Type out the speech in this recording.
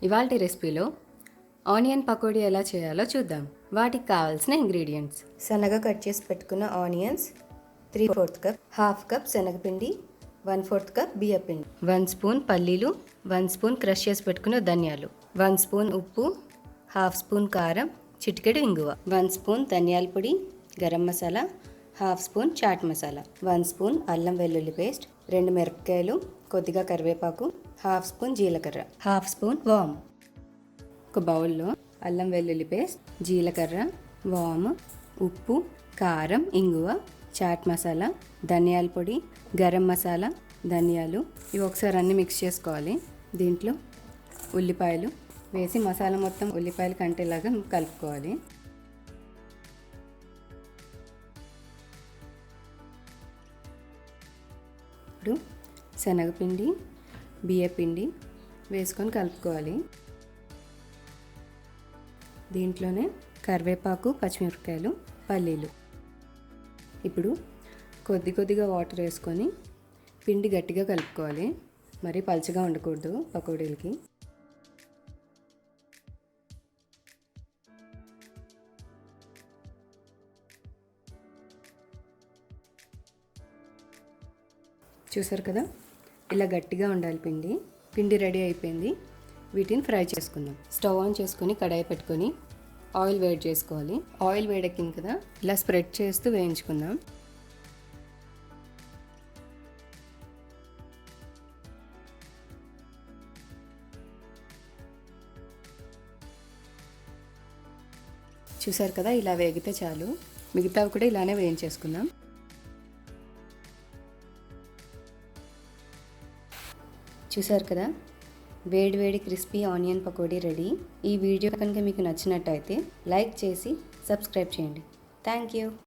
ఇవాల్టి రెసిపీలో ఆనియన్ పకోడీ ఎలా చేయాలో చూద్దాం. వాటికి కావాల్సిన ఇంగ్రీడియంట్స్: సన్నగా కట్ చేసి పెట్టుకున్న ఆనియన్స్, 3/4 కప్, హాఫ్ కప్ శనగపిండి, 1/4 కప్ బియ్యపిండి, 1 స్పూన్ పల్లీలు, 1 స్పూన్ క్రష్ చేసి పెట్టుకున్న ధనియాలు, 1 స్పూన్ ఉప్పు, హాఫ్ స్పూన్ కారం, చిటికెడు ఇంగువ, 1 స్పూన్ ధనియాల పొడి, garam masala, half spoon chaat masala, 1 spoon అల్లం వెల్లుల్లి పేస్ట్, 2 మిరపకాయలు, కొద్దిగా కరివేపాకు, హాఫ్ స్పూన్ జీలకర్ర, హాఫ్ స్పూన్ వామ్. ఒక బౌల్లో అల్లం వెల్లుల్లి పేస్ట్, జీలకర్ర, వాము, ఉప్పు, కారం, ఇంగువ, చాట్ మసాలా, ధనియాల పొడి, గరం మసాలా, ధనియాలు ఇవి ఒకసారి అన్నీ మిక్స్ చేసుకోవాలి. దీంట్లో ఉల్లిపాయలు వేసి మసాలా మొత్తం ఉల్లిపాయలు కంటేలాగా కలుపుకోవాలి. ఇప్పుడు శనగపిండి, బియ్యపిండి వేసుకొని కలుపుకోవాలి. దీంట్లోనే కరివేపాకు, పచ్చిమిరపకాయలు, పల్లీలు. ఇప్పుడు కొద్దిగా వాటర్ వేసుకొని పిండి గట్టిగా కలుపుకోవాలి. మరీ పలుచగా ఉండకూడదు పకోడీలకి. చూసారు కదా, ఇలా గట్టిగా ఉండాలి పిండి. పిండి రెడీ అయిపోయింది. వీటిని ఫ్రై చేసుకుందాం. స్టవ్ ఆన్ చేసుకొని కడాయి పెట్టుకొని ఆయిల్ వేడి చేసుకోవాలి. ఆయిల్ వేడెక్కింది కదా, ఇలా స్ప్రెడ్ చేస్తూ వేయించుకుందాం. చూసారు కదా, ఇలా వేగితే చాలు. మిగతావి కూడా ఇలానే వేయించేసుకుందాం. చూసారు కదా, వేడి క్రిస్పీ ఆనియన్ పకోడీ రెడీ. ఈ వీడియో కనుక మీకు నచ్చినట్టయితే లైక్ చేసి సబ్స్క్రైబ్ చేయండి. Thank you.